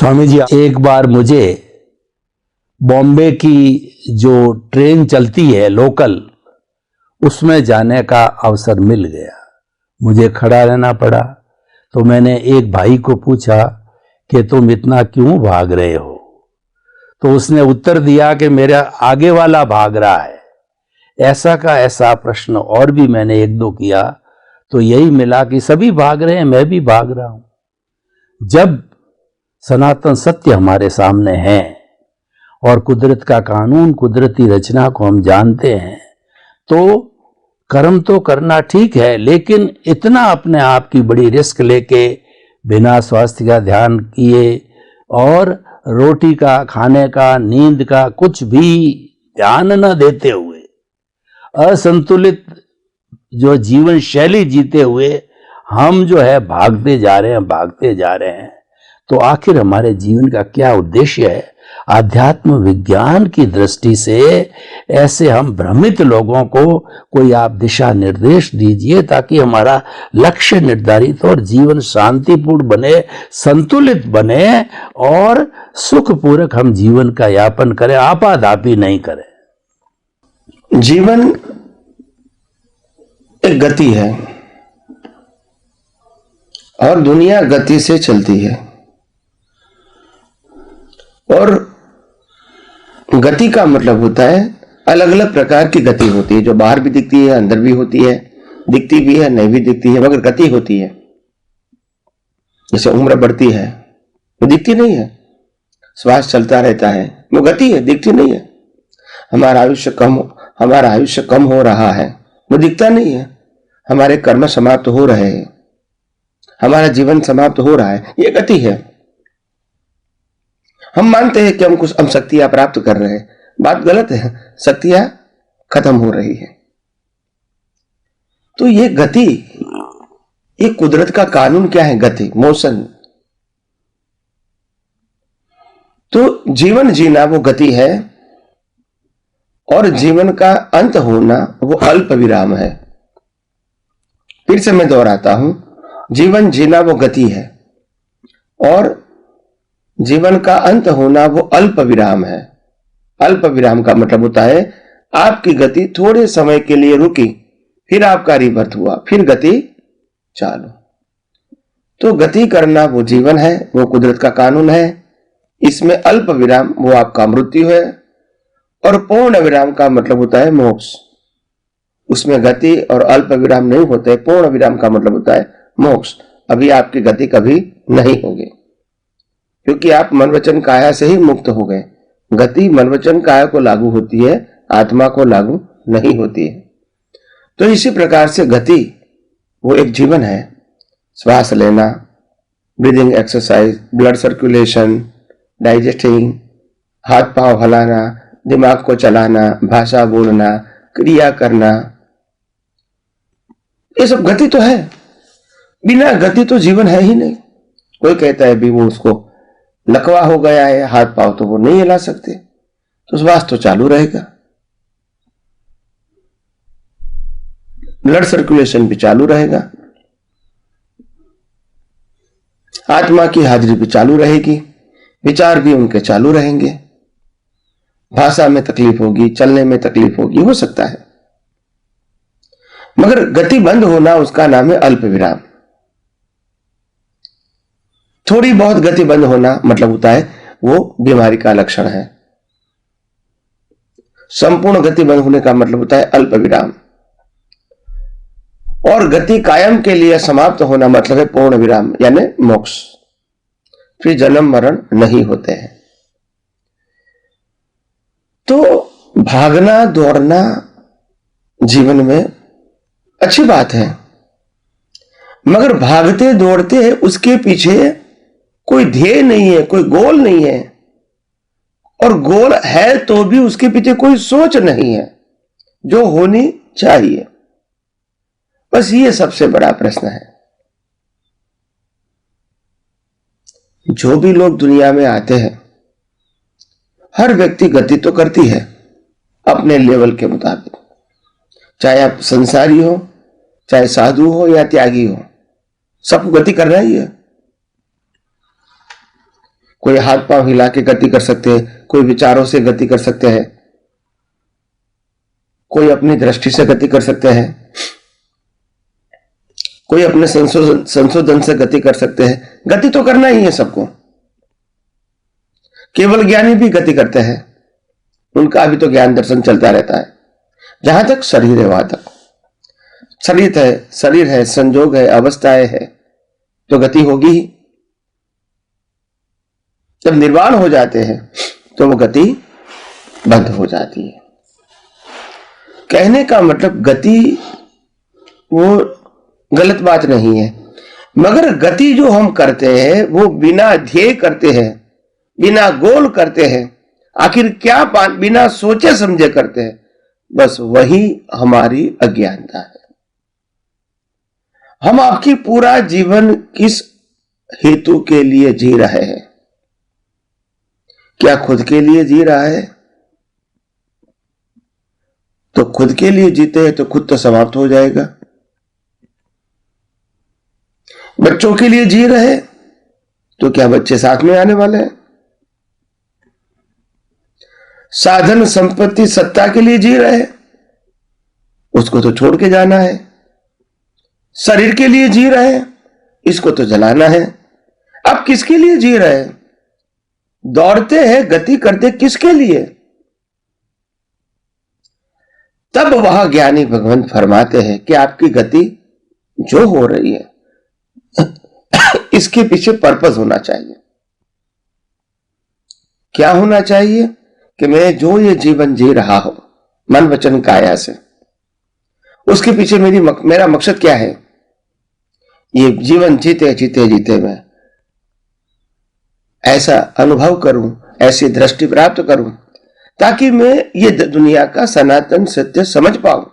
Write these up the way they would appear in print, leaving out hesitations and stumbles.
स्वामी जी, एक बार मुझे बॉम्बे की जो ट्रेन चलती है लोकल, उसमें जाने का अवसर मिल गया। मुझे खड़ा रहना पड़ा। तो मैंने एक भाई को पूछा कि तुम इतना क्यों भाग रहे हो? तो उसने उत्तर दिया कि मेरा आगे वाला भाग रहा है। ऐसा का ऐसा प्रश्न और भी मैंने एक दो किया, तो यही मिला कि सभी भाग रहे हैं, मैं भी भाग रहा हूं। जब सनातन सत्य हमारे सामने है और कुदरत का कानून, कुदरती रचना को हम जानते हैं, तो कर्म तो करना ठीक है, लेकिन इतना अपने आप की बड़ी रिस्क लेके बिना स्वास्थ्य का ध्यान किए और रोटी का, खाने का, नींद का कुछ भी ध्यान न देते हुए, असंतुलित जो जीवन शैली जीते हुए हम जो है भागते जा रहे हैं, तो आखिर हमारे जीवन का क्या उद्देश्य है? आध्यात्म विज्ञान की दृष्टि से ऐसे हम भ्रमित लोगों को कोई आप दिशा निर्देश दीजिए, ताकि हमारा लक्ष्य निर्धारित हो और जीवन शांतिपूर्ण बने, संतुलित बने और सुखपूर्वक हम जीवन का यापन करें, आपाधापी नहीं करें। जीवन एक गति है और दुनिया गति से चलती है, और गति का मतलब होता है अलग अलग प्रकार की गति होती है, जो बाहर भी दिखती है, अंदर भी होती है, दिखती भी है, नहीं भी दिखती है, मगर गति होती है। जैसे उम्र बढ़ती है, वो दिखती नहीं है, श्वास चलता रहता है, वो गति है, दिखती नहीं है। हमारा आयुष्य कम हो रहा है, वो दिखता नहीं है। हमारे कर्म समाप्त हो रहे हैं, हमारा जीवन समाप्त हो रहा है, ये गति है। हम मानते हैं कि हम शक्तियां प्राप्त कर रहे हैं, बात गलत है, शक्तियां खत्म हो रही है। तो ये गति, ये कुदरत का कानून क्या है? गति, मोशन। तो जीवन जीना वो गति है, और जीवन का अंत होना वो अल्प विराम है। फिर से मैं दोहराता हूं, जीवन जीना वो गति है और जीवन का अंत होना वो अल्प विराम है। अल्प विराम का मतलब होता है आपकी गति थोड़े समय के लिए रुकी, फिर आपका रिबर्थ हुआ, फिर गति चालू। तो गति करना वो जीवन है, वो कुदरत का कानून है। इसमें अल्प विराम वो आपका मृत्यु है, और पूर्ण विराम का मतलब होता है मोक्ष। उसमें गति और अल्प विराम नहीं होते, पूर्ण विराम का मतलब होता है मोक्ष। अभी आपकी गति कभी नहीं होगी, क्योंकि आप मन वचन काया से ही मुक्त हो गए। गति मन वचन काया को लागू होती है, आत्मा को लागू नहीं होती है। तो इसी प्रकार से गति वो एक जीवन है। श्वास लेना, breathing exercise, blood circulation, digesting, हाथ पांव हिलाना, दिमाग को चलाना, भाषा बोलना, क्रिया करना, ये सब गति तो है। बिना गति तो जीवन है ही नहीं। कोई कहता है भी वो उसको लकवा हो गया है, हाथ पांव तो वो नहीं हिला सकते, तो श्वास तो चालू रहेगा, ब्लड सर्कुलेशन भी चालू रहेगा, आत्मा की हाजिरी भी चालू रहेगी, विचार भी उनके चालू रहेंगे, भाषा में तकलीफ होगी, चलने में तकलीफ होगी, हो सकता है, मगर गति बंद होना उसका नाम है अल्प विराम। थोड़ी बहुत गति बंद होना मतलब होता है वो बीमारी का लक्षण है। संपूर्ण गति बंद होने का मतलब होता है अल्प विराम, और गति कायम के लिए समाप्त होना मतलब है पूर्ण विराम, यानी मोक्ष। फिर जन्म मरण नहीं होते हैं। तो भागना दौड़ना जीवन में अच्छी बात है, मगर भागते दौड़ते उसके पीछे कोई ध्येय नहीं है, कोई गोल नहीं है, और गोल है तो भी उसके पीछे कोई सोच नहीं है जो होनी चाहिए। बस ये सबसे बड़ा प्रश्न है। जो भी लोग दुनिया में आते हैं, हर व्यक्ति गति तो करती है अपने लेवल के मुताबिक, चाहे आप संसारी हो, चाहे साधु हो या त्यागी हो, सबको गति करना ही है। कोई हाथ पांव हिला के गति कर सकते हैं, कोई विचारों से गति कर सकते हैं, कोई अपनी दृष्टि से गति कर सकते हैं, कोई अपने संशोधन से गति कर सकते हैं। गति तो करना ही है सबको। केवल ज्ञानी भी गति करते हैं, उनका अभी तो ज्ञान दर्शन चलता रहता है। जहां तक शरीर है वहां तक शरीर है, संजोग है, अवस्थाएं है, तो गति होगी ही। जब निर्वाण हो जाते हैं तो वो गति बंद हो जाती है। कहने का मतलब गति वो गलत बात नहीं है, मगर गति जो हम करते हैं वो बिना ध्येय करते हैं, बिना गोल करते हैं, आखिर क्या बिना सोचे समझे करते हैं, बस वही हमारी अज्ञानता है। हम आपकी पूरा जीवन किस हेतु के लिए जी रहे हैं? क्या खुद के लिए जी रहा है? तो खुद के लिए जीते हैं तो खुद तो समाप्त हो जाएगा। बच्चों के लिए जी रहे तो क्या बच्चे साथ में आने वाले हैं? साधन संपत्ति सत्ता के लिए जी रहे, उसको तो छोड़ के जाना है। शरीर के लिए जी रहे, इसको तो जलाना है। अब किसके लिए जी रहे? दौड़ते हैं, गति करते किसके लिए? तब वह ज्ञानी भगवान फरमाते हैं कि आपकी गति जो हो रही है इसके पीछे पर्पस होना चाहिए। क्या होना चाहिए? कि मैं जो ये जीवन जी रहा हूं मन वचन काया से, उसके पीछे मेरा मकसद क्या है? ये जीवन जीते जीते जीते मैं ऐसा अनुभव करूं, ऐसी दृष्टि प्राप्त करूं, ताकि मैं ये दुनिया का सनातन सत्य समझ पाऊं।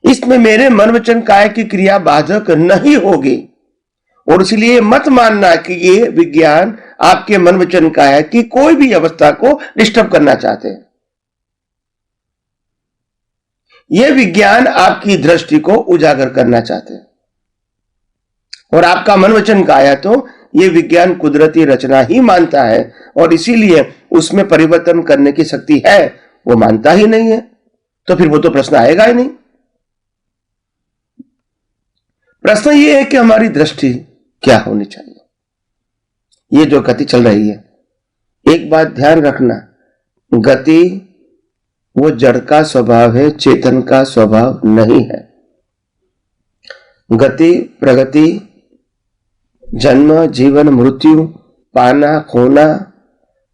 इसमें मेरे मन वचन काया की क्रिया बाधक नहीं होगी। और इसलिए मत मानना कि ये विज्ञान आपके मन वचन काया की कोई भी अवस्था को डिस्टर्ब करना चाहते हैं। ये विज्ञान आपकी दृष्टि को उजागर करना चाहते हैं। और आपका मन वचन काया तो ये विज्ञान कुदरती रचना ही मानता है, और इसीलिए उसमें परिवर्तन करने की शक्ति है वो मानता ही नहीं है। तो फिर वो तो प्रश्न आएगा ही नहीं। प्रश्न ये है कि हमारी दृष्टि क्या होनी चाहिए। ये जो गति चल रही है, एक बात ध्यान रखना, गति वो जड़ का स्वभाव है, चेतन का स्वभाव नहीं है। गति प्रगति, जन्म जीवन मृत्यु, पाना खोना,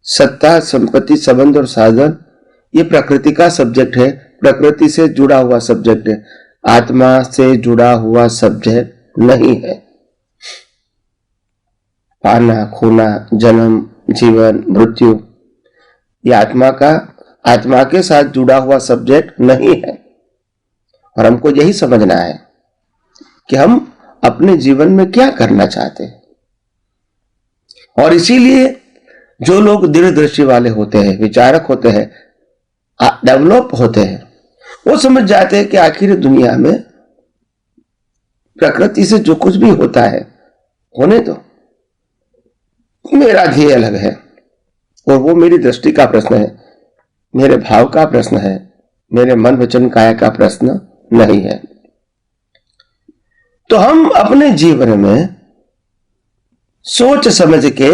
सत्ता संपत्ति संबंध और साधन, ये प्रकृति का सब्जेक्ट है, प्रकृति से जुड़ा हुआ सब्जेक्ट है, आत्मा से जुड़ा हुआ सब्जेक्ट नहीं है। पाना खोना, जन्म जीवन मृत्यु, ये आत्मा के साथ जुड़ा हुआ सब्जेक्ट नहीं है। और हमको यही समझना है कि हम अपने जीवन में क्या करना चाहते हैं। और इसीलिए जो लोग दृढ़ दृष्टि वाले होते हैं, विचारक होते हैं, डेवलप होते हैं, वो समझ जाते हैं कि आखिर दुनिया में प्रकृति से जो कुछ भी होता है होने दो, मेरा ध्येय अलग है, और वो मेरी दृष्टि का प्रश्न है, मेरे भाव का प्रश्न है, मेरे मन वचन काया का प्रश्न नहीं है। तो हम अपने जीवन में सोच समझ के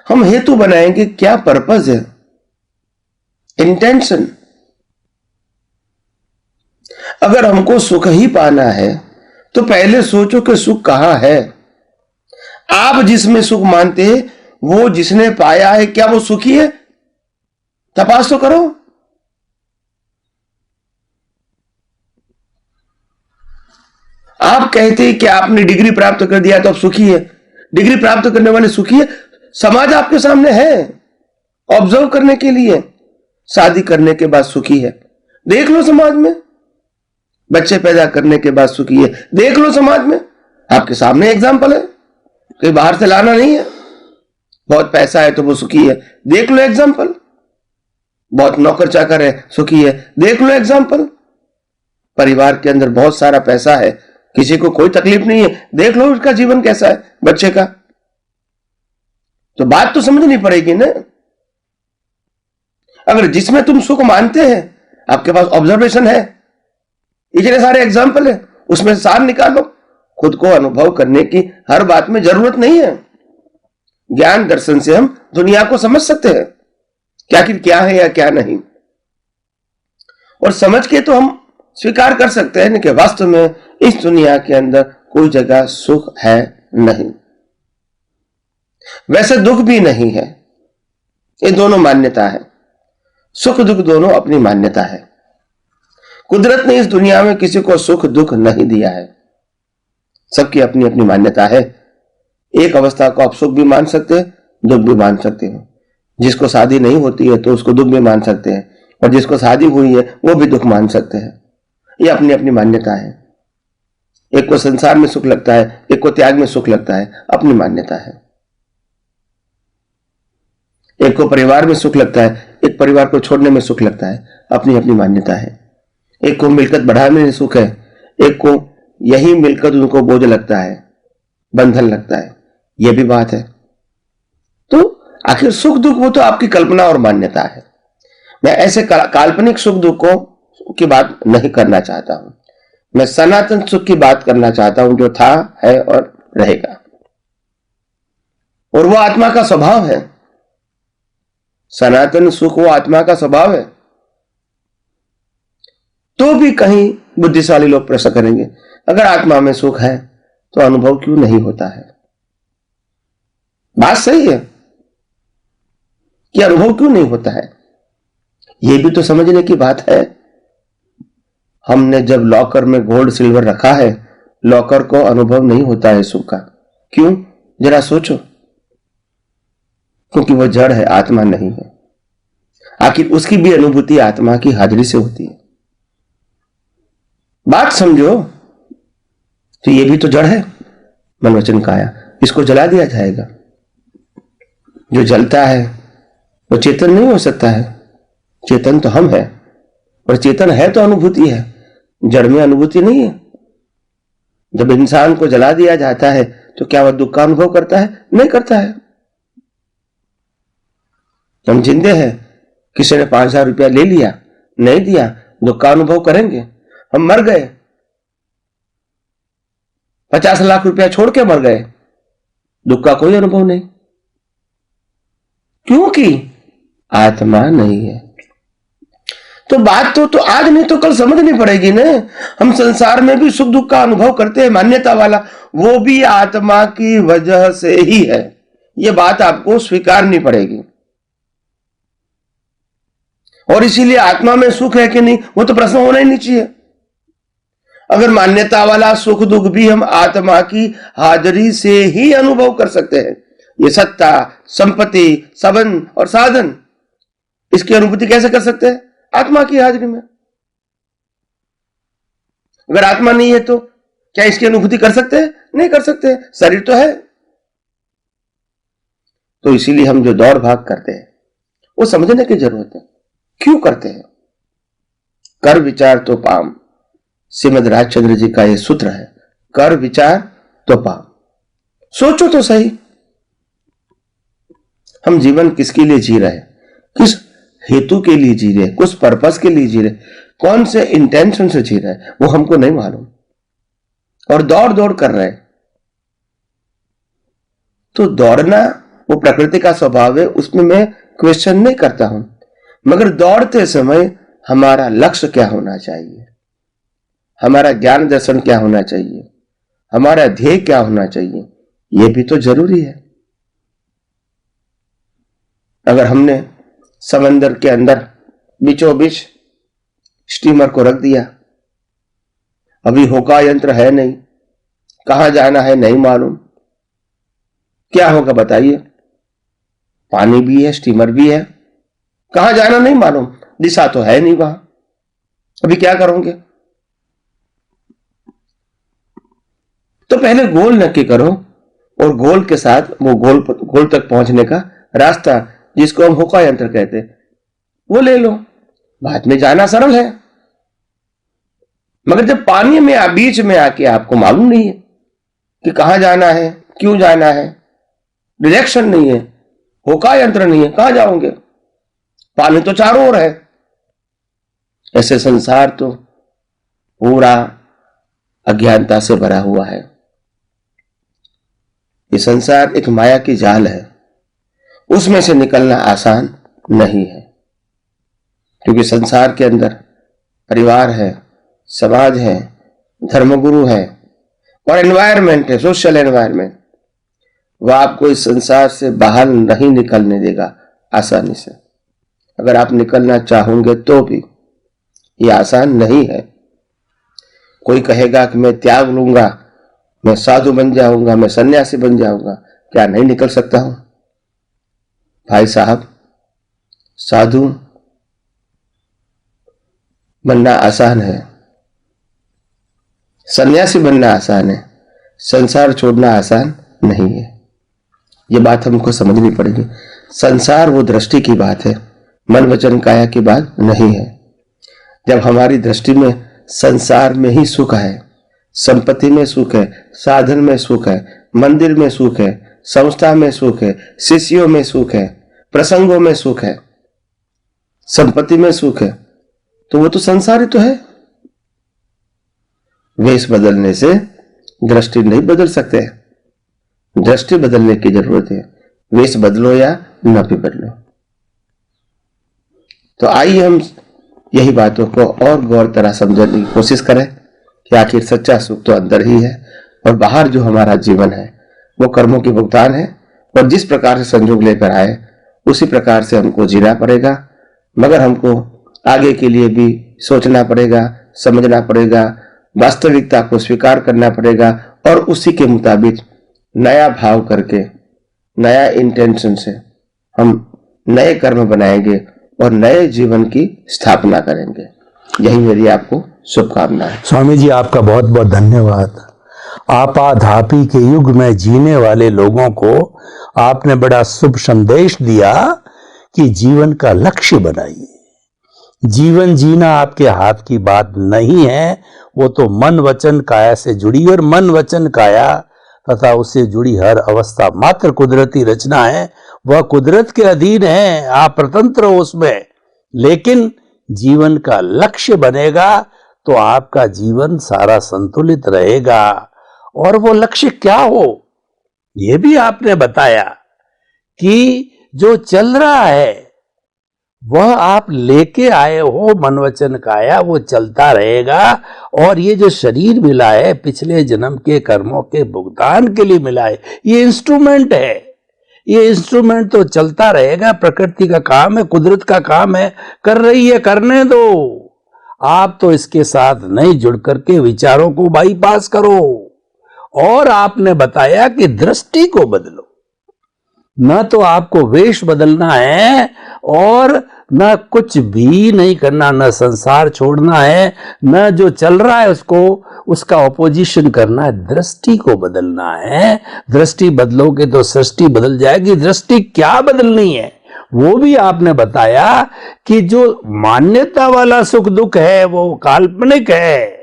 हम हेतु बनाएंगे, क्या पर्पस है, इंटेंशन। अगर हमको सुख ही पाना है तो पहले सोचो कि सुख कहां है। आप जिसमें सुख मानते हैं वो जिसने पाया है, क्या वो सुखी है? तपास तो करो। आप कहते हैं कि आपने डिग्री प्राप्त कर दिया तो आप सुखी है। डिग्री प्राप्त करने वाले सुखी है? समाज आपके सामने है ऑब्जर्व करने के लिए। शादी करने के बाद सुखी है, देख लो समाज में। बच्चे पैदा करने के बाद सुखी है, देख लो समाज में। आपके सामने एग्जाम्पल है, कोई बाहर से लाना नहीं है। बहुत पैसा है तो वो सुखी है, देख लो एग्जाम्पल। बहुत नौकर चाकर है, सुखी है, देख लो एग्जाम्पल। परिवार के अंदर बहुत सारा पैसा है, किसी को कोई तकलीफ नहीं है, देख लो उसका जीवन कैसा है, बच्चे का। तो बात तो समझनी पड़ेगी ना। अगर जिसमें तुम सुख मानते हैं, आपके पास ऑब्जर्वेशन है, इतने सारे एग्जाम्पल है, उसमें से सार निकालो। खुद को अनुभव करने की हर बात में जरूरत नहीं है। ज्ञान दर्शन से हम दुनिया को समझ सकते हैं, क्या है या क्या नहीं, और समझ के तो हम स्वीकार कर सकते हैं कि वास्तव में इस दुनिया के अंदर कोई जगह सुख है नहीं, वैसे दुख भी नहीं है। ये दोनों मान्यता है, सुख दुख दोनों अपनी मान्यता है। कुदरत ने इस दुनिया में किसी को सुख दुख नहीं दिया है, सबकी अपनी अपनी मान्यता है। एक अवस्था को आप सुख भी मान सकते हैं, दुख भी मान सकते हैं। जिसको शादी नहीं होती है तो उसको दुख भी मान सकते हैं, और जिसको शादी हुई है वो भी दुख मान सकते हैं। ये अपनी अपनी मान्यता है। एक को संसार में सुख लगता है, एक को त्याग में सुख लगता है, अपनी मान्यता है। एक को परिवार में सुख लगता है, एक परिवार को छोड़ने में सुख लगता है, अपनी अपनी मान्यता है। एक को मिलकत बढ़ाने में सुख है, एक को यही मिलकत उनको बोझ लगता है, बंधन लगता है, यह भी बात है। तो आखिर सुख दुख वो तो आपकी कल्पना और मान्यता है। मैं ऐसे काल्पनिक सुख दुख को की बात नहीं करना चाहता हूं। मैं सनातन सुख की बात करना चाहता हूं, जो था, है और रहेगा, और वो आत्मा का स्वभाव है। सनातन सुख वो आत्मा का स्वभाव है। तो भी कहीं बुद्धिशाली लोग प्रश्न करेंगे, अगर आत्मा में सुख है तो अनुभव क्यों नहीं होता है? बात सही है कि अनुभव क्यों नहीं होता है, यह भी तो समझने की बात है। हमने जब लॉकर में गोल्ड सिल्वर रखा है, लॉकर को अनुभव नहीं होता है सुख का। क्यों? जरा सोचो। क्योंकि वह जड़ है, आत्मा नहीं है। आखिर उसकी भी अनुभूति आत्मा की हाजिरी से होती है। बात समझो। तो ये भी तो जड़ है, मन वचन काया। इसको जला दिया जाएगा। जो जलता है वो चेतन नहीं हो सकता है। चेतन तो हम है, और चेतन है तो अनुभूति है, जड़ में अनुभूति नहीं है। जब इंसान को जला दिया जाता है तो क्या वह दुख का अनुभव करता है? नहीं करता है। हम जिंदे हैं, किसी ने 5,000 रुपया ले लिया, नहीं दिया, दुख का अनुभव करेंगे। हम मर गए, 50 लाख रुपया छोड़ के मर गए, दुख का कोई अनुभव नहीं, क्योंकि आत्मा नहीं है। तो बात तो आज नहीं तो कल समझनी पड़ेगी ना। हम संसार में भी सुख दुख का अनुभव करते हैं, मान्यता वाला, वो भी आत्मा की वजह से ही है। ये बात आपको स्वीकारनी पड़ेगी। और इसीलिए आत्मा में सुख है कि नहीं, वो तो प्रश्न होना ही नहीं चाहिए। अगर मान्यता वाला सुख दुख भी हम आत्मा की हाजिरी से ही अनुभव कर सकते हैं, ये सत्ता, संपत्ति, संबंध और साधन, इसकी अनुभूति कैसे कर सकते हैं? आत्मा की हाजिरी में। अगर आत्मा नहीं है तो क्या इसकी अनुभूति कर सकते हैं? नहीं कर सकते, शरीर तो है। तो इसीलिए हम जो दौड़ भाग करते हैं वो समझने की जरूरत है, क्यों करते हैं। कर विचार तो पाम, श्रीमद राजचंद्र जी का यह सूत्र है, कर विचार तो पाम। सोचो तो सही, हम जीवन किसके लिए जी रहे हैं, किस हेतु के लिए जी रहे, किस पर्पस के लिए जी रहे, कौन से इंटेंशन से जी रहे, वो हमको नहीं मालूम, और दौड़ दौड़ कर रहे। तो दौड़ना वो प्रकृति का स्वभाव है, उसमें मैं क्वेश्चन नहीं करता हूं, मगर दौड़ते समय हमारा लक्ष्य क्या होना चाहिए, हमारा ज्ञान दर्शन क्या होना चाहिए, हमारा ध्येय क्या होना चाहिए, यह भी तो जरूरी है। अगर हमने समंदर के अंदर बीचों बीच स्टीमर को रख दिया, अभी होका यंत्र है नहीं, कहां जाना है नहीं मालूम, क्या होगा बताइए? पानी भी है, स्टीमर भी है, कहां जाना नहीं मालूम, दिशा तो है नहीं वहां, अभी क्या करोगे? तो पहले गोल नक्की करो, और गोल के साथ वो गोल तक पहुंचने का रास्ता, जिसको हम होका यंत्र कहते हैं, वो ले लो। बाद में जाना सरल है, मगर जब पानी में बीच में आके आपको मालूम नहीं है कि कहां जाना है, क्यों जाना है, डायरेक्शन नहीं है, होका यंत्र नहीं है, कहां जाओगे? पानी तो चारों ओर है। ऐसे संसार तो पूरा अज्ञानता से भरा हुआ है। ये संसार एक माया की जाल है, उसमें से निकलना आसान नहीं है, क्योंकि संसार के अंदर परिवार है, समाज है, धर्मगुरु है और एनवायरमेंट है, सोशल एनवायरमेंट। वह आपको इस संसार से बाहर नहीं निकलने देगा आसानी से। अगर आप निकलना चाहोगे तो भी ये आसान नहीं है। कोई कहेगा कि मैं त्याग लूंगा, मैं साधु बन जाऊंगा, मैं सन्यासी बन जाऊंगा, क्या नहीं निकल सकता हूं? भाई साहब, साधु बनना आसान है, सन्यासी बनना आसान है, संसार छोड़ना आसान नहीं है। ये बात हमको समझनी पड़ेगी। संसार वो दृष्टि की बात है, मन वचन काया की बात नहीं है। जब हमारी दृष्टि में संसार में ही सुख है, संपत्ति में सुख है, साधन में सुख है, मंदिर में सुख है, संस्था में सुख है, शिष्यों में सुख है, प्रसंगों में सुख है, संपत्ति में सुख है, तो वो तो संसार ही तो है। वेश बदलने से दृष्टि नहीं बदल सकते, दृष्टि बदलने की जरूरत है। वेश बदलो या न भी बदलो। तो आइए हम यही बातों को और गौर तरह समझने की कोशिश करें कि आखिर सच्चा सुख तो अंदर ही है और बाहर जो हमारा जीवन है वो कर्मों की भुगतान है, और जिस प्रकार से संजोग लेकर आए उसी प्रकार से हमको जीना पड़ेगा। मगर हमको आगे के लिए भी सोचना पड़ेगा, समझना पड़ेगा, वास्तविकता को स्वीकार करना पड़ेगा और उसी के मुताबिक नया भाव करके, नया इंटेंशन से हम नए कर्म बनाएंगे और नए जीवन की स्थापना करेंगे। यही मेरी आपको शुभकामना है। स्वामी जी, आपका बहुत बहुत धन्यवाद। आपाधापी के युग में जीने वाले लोगों को आपने बड़ा शुभ संदेश दिया कि जीवन का लक्ष्य बनाइए। जीवन जीना आपके हाथ की बात नहीं है, वो तो मन वचन काया से जुड़ी, और मन वचन काया तथा उससे जुड़ी हर अवस्था मात्र कुदरती रचना है। वह कुदरत के अधीन है, आप स्वतंत्र हो उसमें। लेकिन जीवन का लक्ष्य बनेगा तो आपका जीवन सारा संतुलित रहेगा। और वो लक्ष्य क्या हो, ये भी आपने बताया कि जो चल रहा है वह आप लेके आए हो, मन वचन काया, वो चलता रहेगा। और ये जो शरीर मिला है पिछले जन्म के कर्मों के भुगतान के लिए मिला है, ये इंस्ट्रूमेंट है। ये इंस्ट्रूमेंट तो चलता रहेगा, प्रकृति का काम है, कुदरत का काम है, कर रही है, करने दो। आप तो इसके साथ नहीं जुड़ करके विचारों को बाईपास करो। और आपने बताया कि दृष्टि को बदलो। न तो आपको वेश बदलना है और न कुछ भी नहीं करना, न संसार छोड़ना है, न जो चल रहा है उसका ऑपोजिशन करना है। दृष्टि को बदलना है। दृष्टि बदलोगे तो सृष्टि बदल जाएगी। दृष्टि क्या बदलनी है वो भी आपने बताया कि जो मान्यता वाला सुख दुख है वो काल्पनिक है।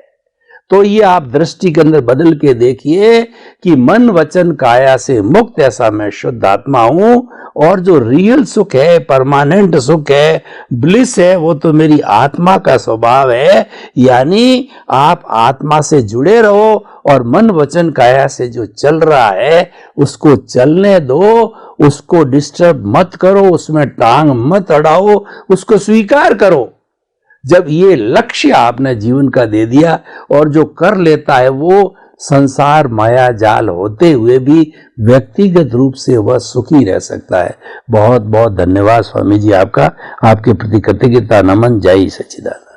तो ये आप दृष्टि के अंदर बदल के देखिए कि मन वचन काया से मुक्त ऐसा मैं शुद्ध आत्मा हूं, और जो रियल सुख है, परमानेंट सुख है, ब्लिस है, वो तो मेरी आत्मा का स्वभाव है। यानी आप आत्मा से जुड़े रहो और मन वचन काया से जो चल रहा है उसको चलने दो, उसको डिस्टर्ब मत करो, उसमें टांग मत अड़ाओ, उसको स्वीकार करो। जब ये लक्ष्य आपने जीवन का दे दिया और जो कर लेता है वो संसार माया जाल होते हुए भी व्यक्तिगत रूप से वह सुखी रह सकता है। बहुत बहुत धन्यवाद स्वामी जी आपका। आपके प्रति कृतज्ञता नमन। जय सच्चिदानंद।